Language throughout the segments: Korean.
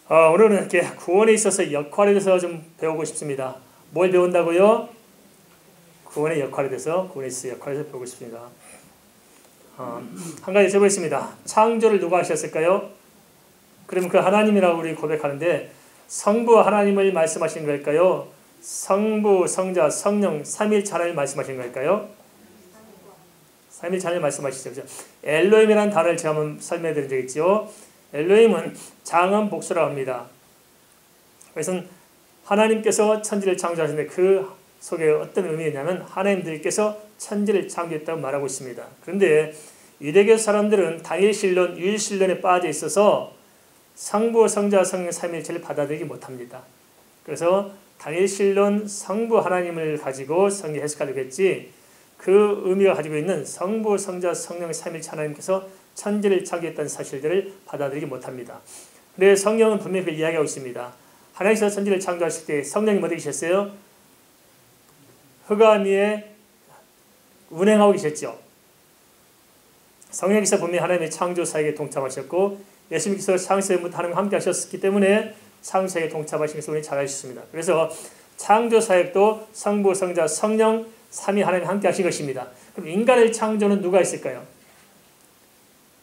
오늘은 이렇게 구원에 있어서 역할에 대해서 좀 배우고 싶습니다. 뭘 배운다고요? 구원의 역할에 대해서, 구원에 있어서 역할에 대해서 배우고 싶습니다. 한 가지 여쭤보겠습니다. 창조를 누가 하셨을까요? 그러면 그 하나님이라고 우리 고백하는데 성부 하나님을 말씀하신 걸까요? 성부, 성자, 성령, 삼위일체 하나님을 말씀하신 걸까요? 삼위일체 하나님을 말씀하시죠. 그렇죠? 엘로힘이라는 단어를 제가 한번 설명해 드린 적이 있죠. 엘로힘은 장엄 복수라고 합니다. 그래서 하나님께서 천지를 창조하셨는데 그 속에 어떤 의미냐면 하나님들께서 천지를 창조했다고 말하고 있습니다. 그런데 유대교 사람들은 당일신론, 유일신론에 빠져 있어서 성부, 성자, 성령, 삼위일체를 받아들이지 못합니다. 그래서 당일신론, 성부 하나님을 가지고 성경 해석하려고 했지 그 의미가 가지고 있는 성부, 성자, 성령, 삼위일체 하나님께서 천지를 창조했다는 사실들을 받아들이지 못합니다. 그런데 성경은 분명히 그걸 이야기하고 있습니다. 하나님께서 천지를 창조하실 때 성령님 어디 계셨어요? 흑암 위에 운행하고 계셨죠. 성령께서 분명히 하나님의 창조 사역에 동참하셨고 예수님께서 창세부터 하나님과 함께 하셨기 때문에 창조 사역에 동참하신 것을 우리 잘 아셨습니다. 그래서 창조 사역도 성부, 성자, 성령, 삼위 하나님 함께 하신 것입니다. 그럼 인간의 창조는 누가 했을까요?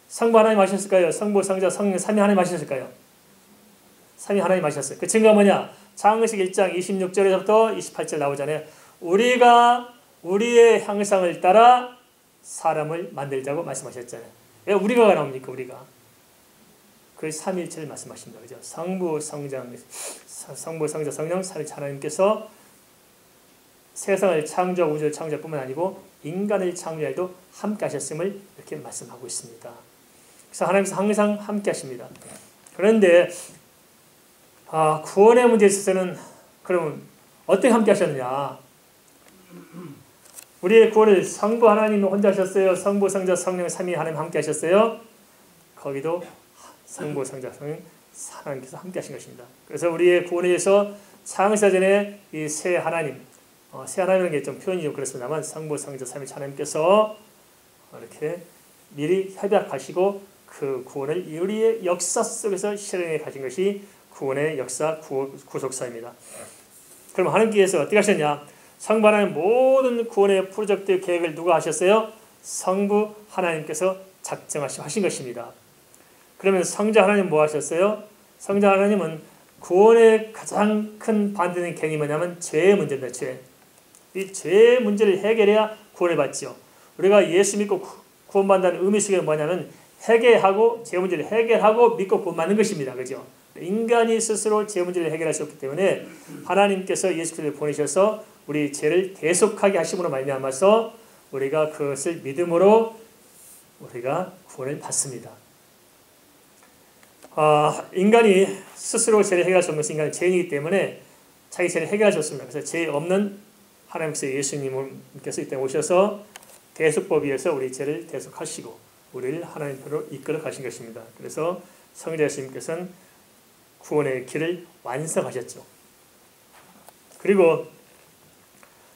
성부 하나님 하셨을까요? 성부, 성자, 성령, 삼위 하나님 하셨을까요? 삼위 하나님 하셨어요. 그 증거가 뭐냐? 창세기 1장 26절에서부터 28절 나오잖아요. 우리가 우리의 형상을 따라 사람을 만들자고 말씀하셨잖아요. 왜 우리가 나옵니까? 우리가. 그 삼위일체를 말씀하십니다. 그죠? 성부, 성자, 성령, 삼위일체 하나님께서 세상을 창조하고 우주를 창조할 뿐만 아니고 인간을 창조해도 함께 하셨음을 이렇게 말씀하고 있습니다. 그래서 하나님께서 항상 함께 하십니다. 그런데 구원의 문제에 있어서는 그러면 어떻게 함께 하셨느냐? 우리의 구원을 성부 하나님 혼자 하셨어요? 성부, 성자, 성령, 삼위 하나님 함께 하셨어요? 거기도 성부, 성자, 성령 하나님께서 함께 하신 것입니다. 그래서 우리의 구원에 대해서 창세 전에 이 세 하나님, 세 하나님이라는 게 좀 표현이 좀 그렇습니다만 성부, 성자, 삼위일체 하나님께서 이렇게 미리 협약하시고 그 구원을 우리의 역사 속에서 실행해 가신 것이 구원의 역사, 구속사입니다. 그럼 하나님께서 어떻게 하셨냐? 성부 하나님 모든 구원의 프로젝트 계획을 누가 하셨어요? 성부 하나님께서 작정하신 것입니다. 그러면 성자 하나님 뭐 하셨어요? 성자 하나님은 구원의 가장 큰 반대되는 개념이 뭐냐면 죄의 문제입니다. 죄. 이 죄의 문제를 해결해야 구원을 받죠. 우리가 예수 믿고 구원받는다는 의미 속에 뭐냐면 해결하고 죄 문제를 해결하고 믿고 구원받는 것입니다. 그죠? 인간이 스스로 죄 문제를 해결할 수 없기 때문에 하나님께서 예수 그리스도를 보내셔서 우리 죄를 대속하게 하심으로 말미암아서 우리가 그것을 믿음으로 우리가 구원을 받습니다. 인간이 스스로 죄를 해결할 수 없는 것은 인간은 죄인이기 때문에 자기 죄를 해결할 수 없습니다. 그래서 죄 없는 하나님께서 예수님께서 이때 오셔서 대속법 위에서 우리 죄를 대속하시고 우리를 하나님께로 이끌어 가신 것입니다. 그래서 성자 예수님께서는 구원의 길을 완성하셨죠. 그리고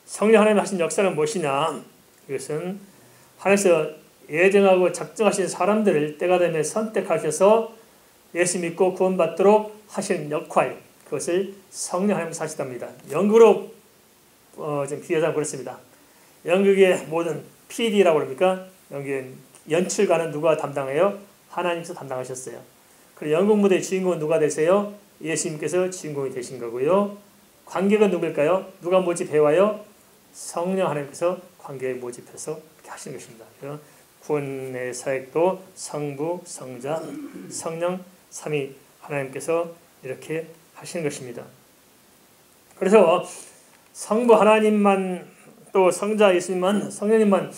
성령 하나님 하신 역사는 무엇이냐? 이것은 하나님께서 예정하고 작정하신 사람들을 때가 되면 선택하셔서 예수 믿고 구원받도록 하신 역할, 그것을 성령 하나님께서 하시답니다. 연극으로 좀 비유하자면 그렇습니다. 연극의 모든 PD라고 그럽니까? 연극의 연출가는 누가 담당해요? 하나님께서 담당하셨어요. 그리고 연극 무대의 주인공은 누가 되세요? 예수님께서 주인공이 되신 거고요. 관객은 누굴까요? 누가 모집해와요? 성령 하나님께서 관객을 모집해서 이렇게 하시는 것입니다. 구원의 사역도 성부, 성자, 성령, 삼위 하나님께서 이렇게 하시는 것입니다. 그래서 성부 하나님만 또 성자 예수님만 성령님만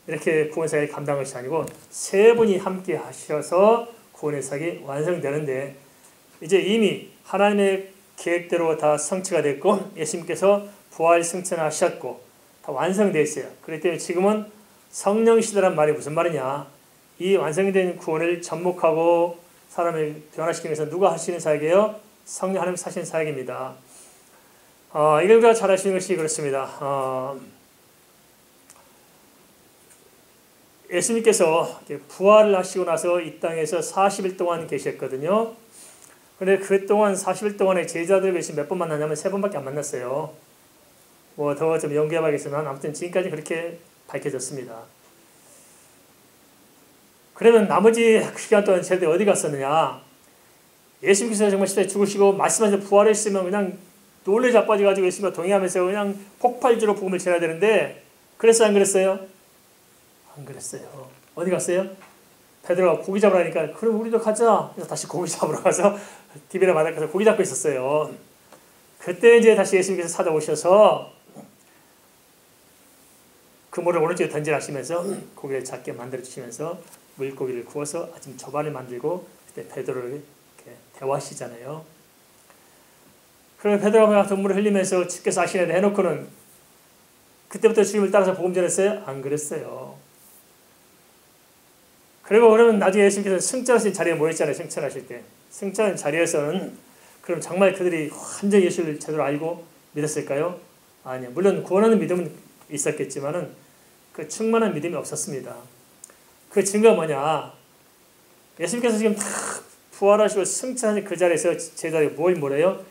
이렇게 구원 사역을 감당한 것이 아니고 세 분이 함께 하셔서 구원의 사역이 완성되는데 이제 이미 하나님의 계획대로 다 성취가 됐고 예수님께서 부활 승천하셨고 다 완성되어 있어요. 그렇기 때문에 지금은 성령 시대란 말이 무슨 말이냐? 이 완성된 구원을 접목하고 사람을 변화시키기 위해서 누가 하시는 사역이에요? 성령 하나님 하시는 사역입니다. 이걸 우리가 잘 아시는 것이 그렇습니다. 예수님께서 부활을 하시고 나서 이 땅에서 40일 동안 계셨거든요. 근데 그동안 40일 동안에 제자들 외신 몇 번 만났냐면 3번밖에 안 만났어요. 뭐 더 좀 연구해봐야겠지만 아무튼 지금까지 그렇게 밝혀졌습니다. 그러면 나머지 시간 동안 제자들이 어디 갔었느냐? 예수님께서 정말 십자가에 죽으시고 말씀하셔서 부활했으면 그냥 놀래 자빠져가지고 예수님과 동의하면서 그냥 폭발주로 복음을 전해야 되는데 그랬어요? 안 그랬어요? 안 그랬어요. 어디 갔어요? 베드로가 고기 잡으러 가니까 그럼 우리도 가자. 그래서 다시 고기 잡으러 가서 디베라 바닷가에서 고기 잡고 있었어요. 그때 이제 다시 예수님께서 찾아오셔서 그물을 오른쪽에 던지라 하시면서 고기를 작게 만들어 주시면서 물고기를 구워서 아침 조반을 만들고 그때 베드로를 이렇게 대화하시잖아요. 그러면 베드로가 눈물을 흘리면서 주께서 하시네 해놓고는 그때부터 주님을 따라서 복음 전했어요? 안 그랬어요. 그리고 그러면 나중에 예수님께서 승천하신 자리에 모였잖아요. 승천하실 때. 승천하신 자리에서는 그럼 정말 그들이 완전히 예수를 제대로 알고 믿었을까요? 아니요. 물론 구원하는 믿음은 있었겠지만은 그 충만한 믿음이 없었습니다. 그 증거가 뭐냐? 예수님께서 지금 다 부활하시고 승천하신 그 자리에서 제자들이 뭘 뭐래요?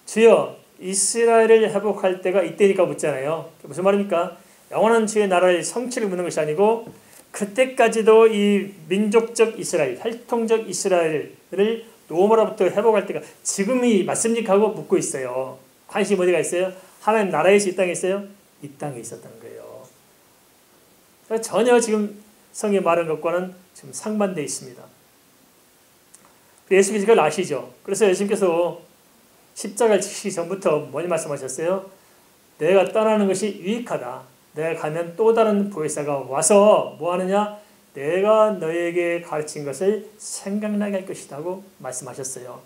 주여 이스라엘을 회복할 때가 이때니까 묻잖아요. 무슨 말입니까? 영원한 주의 나라의 성취를 묻는 것이 아니고 그때까지도 이 민족적 이스라엘, 혈통적 이스라엘을 로마로부터 회복할 때가 지금이 맞습니까? 하고 묻고 있어요. 관심이 어디가 있어요? 하나님 나라에서 이 땅에 있어요? 이 땅에 있었던 거예요. 전혀 지금 성경이 말한 것과는 지금 상반되어 있습니다. 예수님께서 그걸 아시죠? 그래서 예수님께서 십자가를 지시기 전부터 뭐니 말씀하셨어요? 내가 떠나는 것이 유익하다. 내가 가면 또 다른 보혜사가 와서 뭐 하느냐? 내가 너에게 가르친 것을 생각나게 할 것이라고 말씀하셨어요.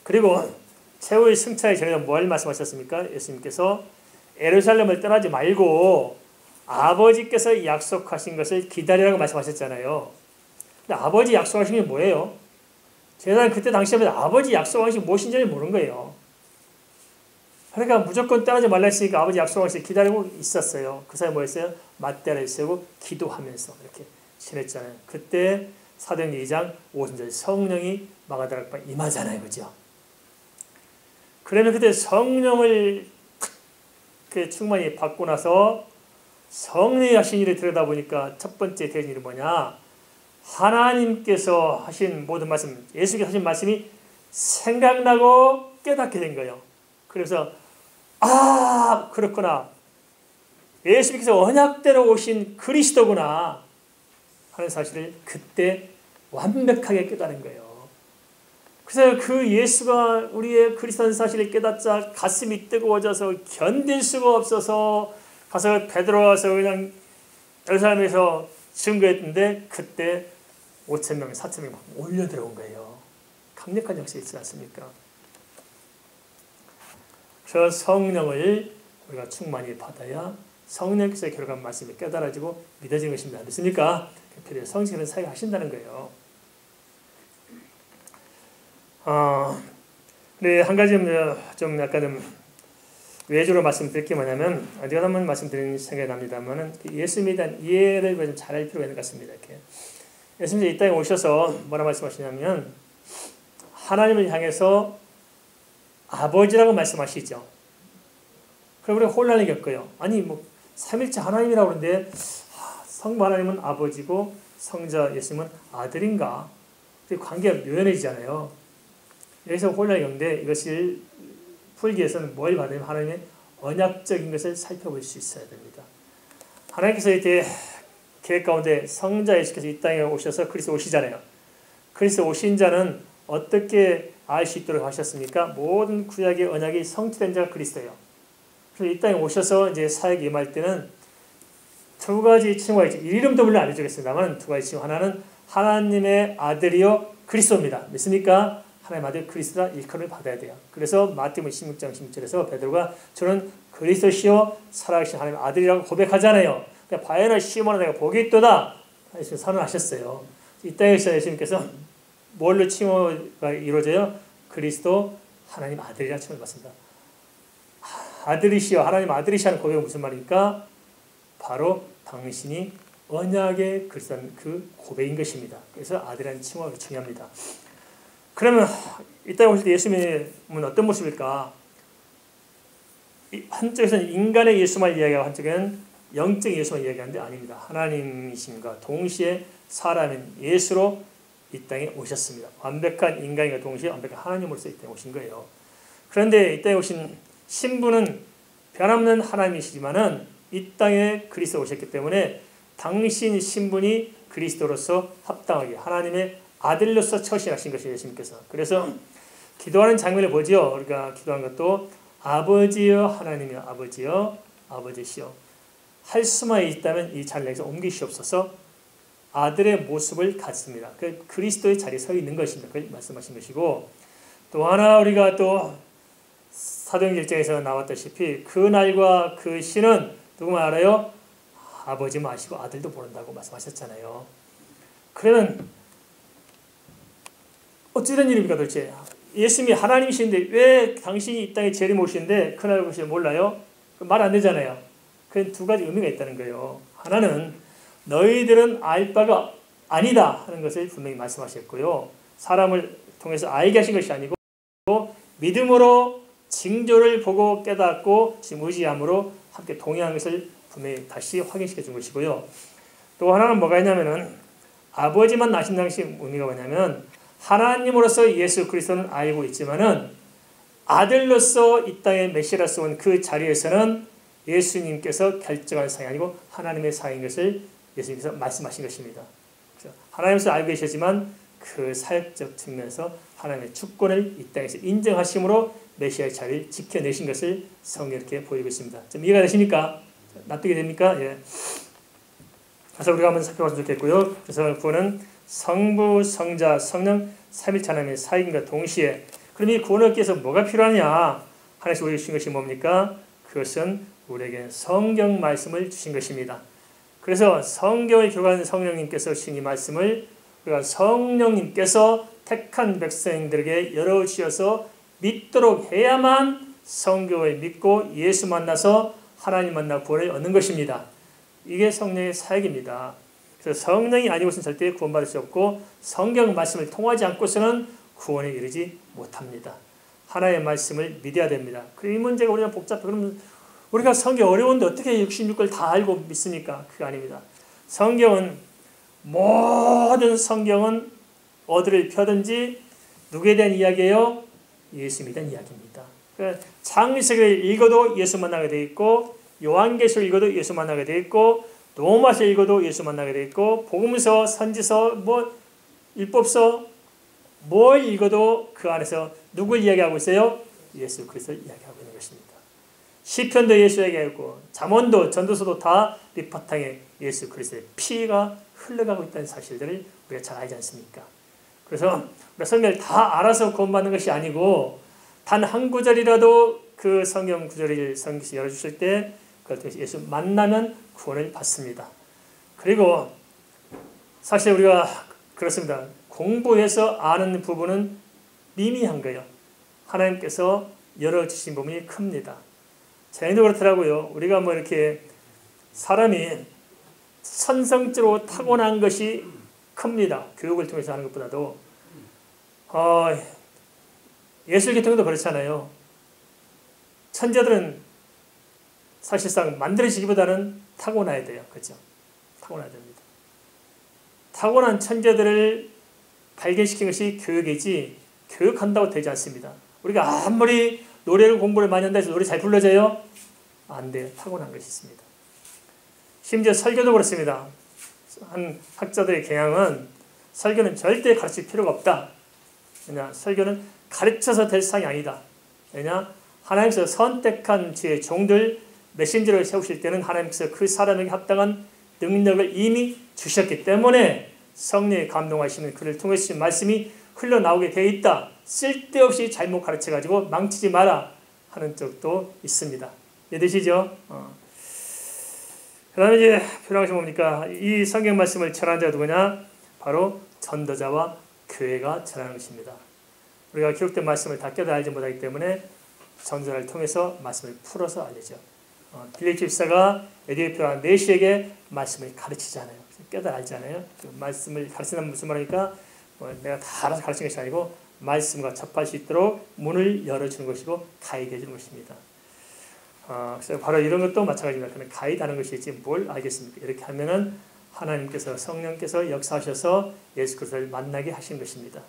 그리고 최후의 승차에 전에 뭘 말씀하셨습니까? 예수님께서 예루살렘을 떠나지 말고 아버지께서 약속하신 것을 기다리라고 말씀하셨잖아요. 근데 아버지 약속하신 게 뭐예요? 제가 그때 당시에 아버지 약속하신 게 무엇인지 모르는 거예요. 그러니까 무조건 떠나지 말라 했으니까 아버지 약속하신 걸 기다리고 있었어요. 그 사람이 뭐였어요? 맞대를 세우고 기도하면서 이렇게 지냈잖아요. 그때 사도행전 2장 50절 성령이 마가다락방에 임하잖아요. 그죠? 그러면 그때 성령을 충만히 받고 나서 성령이 하신 일을 들여다보니까 첫 번째 되는 일이 뭐냐? 하나님께서 하신 모든 말씀, 예수께서 하신 말씀이 생각나고 깨닫게 된 거예요. 그래서 아 그렇구나. 예수께서 언약대로 오신 그리스도구나 하는 사실을 그때 완벽하게 깨달은 거예요. 그래서 그 예수가 우리의 그리스도라는 사실을 깨닫자 가슴이 뜨거워져서 견딜 수가 없어서 가서 베드로 와서 그냥 예루살렘에서 증거했는데 그때 5,000명, 4,000명 올려 들어온 거예요. 강력한 역사가 있지 않습니까? 저 성령을 우리가 충만히 받아야 성령께서 결국은 말씀이 깨달아지고 믿어지는 것입니다. 믿습니까? 필요해 성신은 사역을 하신다는 거예요. 근데 한 가지 좀 약간 외주로 말씀드릴 게 뭐냐면 어디 가서 한번 말씀드리는 생각이 납니다만은 예수님에 대한 이해를 좀 잘할 필요가 있는 것 같습니다. 이렇게 예수님이 이 땅에 오셔서 뭐라 말씀하시냐면 하나님을 향해서 아버지라고 말씀하시죠. 그럼 우리가 혼란을 겪어요. 아니 뭐 삼일째 하나님이라고 그러는데 성부 하나님은 아버지고 성자 예수님은 아들인가? 관계가 묘연해지잖아요. 여기서 혼란이 겪는데 이것을 풀기 위해서는 뭘 받으면 하나님의 언약적인 것을 살펴볼 수 있어야 됩니다. 하나님께서 이때 계획 가운데 성자 예수께서 이 땅에 오셔서 그리스도 오시잖아요. 그리스도 오신 자는 어떻게 알 수 있도록 하셨습니까? 모든 구약의 언약이 성취된 자가 그리스도예요. 그래서 이 땅에 오셔서 이제 사역에 임할 때는 두 가지 칭호가 있죠. 이름도 물론 알려주겠습니다만 두 가지 칭호. 하나는 하나님의 아들이요 그리스도입니다. 믿습니까? 하나님 아들 그리스도라 일컬음을 받아야 돼요. 그래서 마태복음 16장 16절에서 베드로가 저는 그리스도시요 살아계신 하나님의 아들이라고 고백하잖아요. 그러니까 바야나 시몬아 내가 복이 있도다. 예수님 선언하셨어요. 이 땅에서 예수님께서 뭘로 칭호가 이루어져요? 그리스도 하나님 아들이라 칭호를 받습니다. 아들이시여 하나님 아들이시라는 고백은 무슨 말입니까? 바로 당신이 언약의 그리스도라는 그 고백인 것입니다. 그래서 아들이라는 칭호가 중요합니다. 그러면 이 땅에 오실 때 예수님은 어떤 모습일까? 한쪽에서는 인간의 예수만 이야기하고 한쪽에는 영적인 예수만 이야기하는데 아닙니다. 하나님이심과 동시에 사람인 예수로 이 땅에 오셨습니다. 완벽한 인간과 동시에 완벽한 하나님으로서 이 땅에 오신 거예요. 그런데 이 땅에 오신 신부는 변함없는 하나님이시지만은 이 땅에 그리스도 오셨기 때문에 당신 신분이 그리스도로서 합당하게 하나님의 아들로서 처신하신 것이 예수님께서. 그래서 기도하는 장면을 보죠. 우리가 기도하는 것도 아버지여 하나님이여 아버지여 아버지시여 할 수만 있다면 이 자리에서 옮기시옵소서. 아들의 모습을 갖습니다. 그 그리스도의 자리에 서 있는 것입니다. 그걸 말씀하신 것이고 또 하나 우리가 또 사도행전 1장에서 나왔다시피 그 날과 그 시는 누구만 알아요? 아버지 마시고 아들도 모른다고 말씀하셨잖아요. 그러면 어찌 된 일입니까 도대체? 예수님이 하나님이신데 왜 당신이 이 땅에 재림오시는데 그날 것이 몰라요? 말 안 되잖아요. 그 두 가지 의미가 있다는 거예요. 하나는 너희들은 알 바가 아니다 하는 것을 분명히 말씀하셨고요. 사람을 통해서 알게 하신 것이 아니고 믿음으로 징조를 보고 깨닫고 지금 의지함으로 함께 동의한 것을 분명히 다시 확인시켜 준 것이고요. 또 하나는 뭐가 있냐면은 아버지만 나신 당시 의미가 뭐냐면 하나님으로서 예수 그리스도는 알고 있지만은 아들로서 이 땅에 메시아로서 온 그 자리에서는 예수님께서 결정한 사항이 아니고 하나님의 사항인 것을 예수님께서 말씀하신 것입니다. 그래서 하나님께서 알고 계시지만 그 사역적 측면에서 하나님의 주권을 이 땅에서 인정하심으로 메시아의 자리를 지켜내신 것을 성경에 이렇게 보이고 있습니다. 좀 이해가 되십니까? 납득이 됩니까? 예. 그래서 우리가 한번 살펴봤으면 좋겠고요. 그래서 구원은 성부, 성자, 성령, 삼위일체 하나님의 사역과 동시에 그럼 이 구원을 얻기 위해서 뭐가 필요하냐? 하나님께서 우리에게 주신 것이 뭡니까? 그것은 우리에게 성경 말씀을 주신 것입니다. 그래서 성경을 교육하는 성령님께서 주신 이 말씀을 우리가 성령님께서 택한 백성들에게 열어주셔서 믿도록 해야만 성경을 믿고 예수 만나서 하나님 만나 구원을 얻는 것입니다. 이게 성령의 사역입니다. 그래서 성령이 아니고서는 절대 구원받을 수 없고 성경 말씀을 통하지 않고서는 구원에 이르지 못합니다. 하나의 말씀을 믿어야 됩니다. 이 문제가 우리가 복잡해. 그러면 우리가 성경 어려운데 어떻게 66걸 다 알고 믿습니까? 그거 아닙니다. 성경은 모든 성경은 어디를 펴든지 누구에 대한 이야기예요? 예수님에 대한 이야기입니다. 창세기를 읽어도 예수 만나게 돼 있고 요한계시를 읽어도 예수 만나게 돼 있고 로마서 읽어도 예수 만나게 돼 있고 복음서, 선지서, 율법서 뭘 읽어도 그 안에서 누굴 이야기하고 있어요? 예수 그리스도를 이야기하고 있는 것입니다. 시편도 예수 이야기하고 잠언도 전도서도 다 밑바탕에 예수 그리스도의 피가 흘러가고 있다는 사실들을 우리가 잘 알지 않습니까? 그래서 우리가 성경을 다 알아서 구원받는 것이 아니고 단 한 구절이라도 그 성경 구절을 성경에서 열어주실 때 그걸 통해서 예수 만나면 구원을 받습니다. 그리고 사실 우리가 그렇습니다. 공부해서 아는 부분은 미미한 거예요. 하나님께서 열어주신 부분이 큽니다. 저희도 그렇더라고요. 우리가 이렇게 사람이 선성적으로 타고난 것이 큽니다. 교육을 통해서 하는 것보다도. 예술 계통도 그렇잖아요. 천재들은 사실상 만들어지기보다는 타고나야 돼요. 그렇죠? 타고나야 됩니다. 타고난 천재들을 발견시킨 것이 교육이지 교육한다고 되지 않습니다. 우리가 아무리 노래를 공부를 많이 한다 해서 노래 잘 불러져요? 안 돼요. 타고난 것이 있습니다. 심지어 설교도 그렇습니다. 한 학자들의 경향은 설교는 절대 가르칠 필요가 없다. 왜냐? 설교는 가르쳐서 될 상이 아니다. 왜냐? 하나님께서 선택한 제 종들 메신저를 세우실 때는 하나님께서 그 사람에게 합당한 능력을 이미 주셨기 때문에 성령의 감동하시는 그를 통해서 말씀이 흘러나오게 되어 있다. 쓸데없이 잘못 가르쳐가지고 망치지 마라 하는 쪽도 있습니다. 이해되시죠? 그 다음에 이제 필요한 것이 뭡니까? 이 성경 말씀을 전하는 자가 누구냐? 바로 전도자와 교회가 전하는 것입니다. 우리가 기록된 말씀을 다 깨달아 알지 못하기 때문에 전도자를 통해서 말씀을 풀어서 알리죠. 빌립 집사가 에디오피아 내시에게 말씀을 가르치잖아요. 깨달아 알잖아요. 그 말씀을 가르친다는 무슨 말입니까? 내가 다 알아서 가르친 것이 아니고 말씀과 접할 수 있도록 문을 열어주는 것이고 가이드 해주는 것입니다. 그래서 바로 이런 것도 마찬가지입니다. 그는 가이드하는 것이지 뭘 알겠습니까? 이렇게 하면은 하나님께서 성령께서 역사하셔서 예수 그리스도를 만나게 하신 것입니다.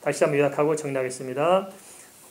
다시 한번 요약하고 정리하겠습니다.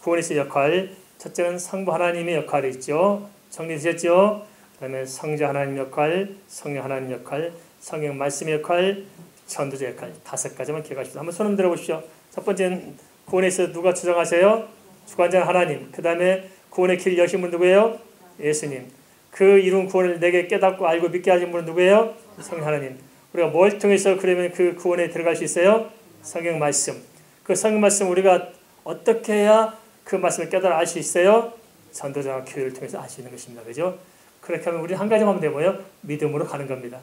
구원의 역할, 첫째는 성부 하나님의 역할이 있죠. 정리되셨죠? 그 다음에 성자 하나님 역할, 성령 하나님 역할, 성령 말씀의 역할, 전도자 역할, 5가지만 기억하십시오. 한번 손 흔들어 보십시오. 첫 번째는 구원에 있어서 누가 주장하세요? 주관자는 하나님. 그 다음에 구원의 길 여신 분 누구예요? 예수님. 그 이룬 구원을 내게 깨닫고 알고 믿게 하신 분은 누구예요? 성령 하나님. 우리가 뭘 통해서 그러면 그 구원에 들어갈 수 있어요? 성경 말씀. 그 성경 말씀 우리가 어떻게 해야 그 말씀을 깨달아 알 수 있어요? 전도자와 교회를 통해서 알 수 있는 것입니다. 그죠? 그렇게 하면 우리 한 가지만 하면 되고요. 믿음으로 가는 겁니다.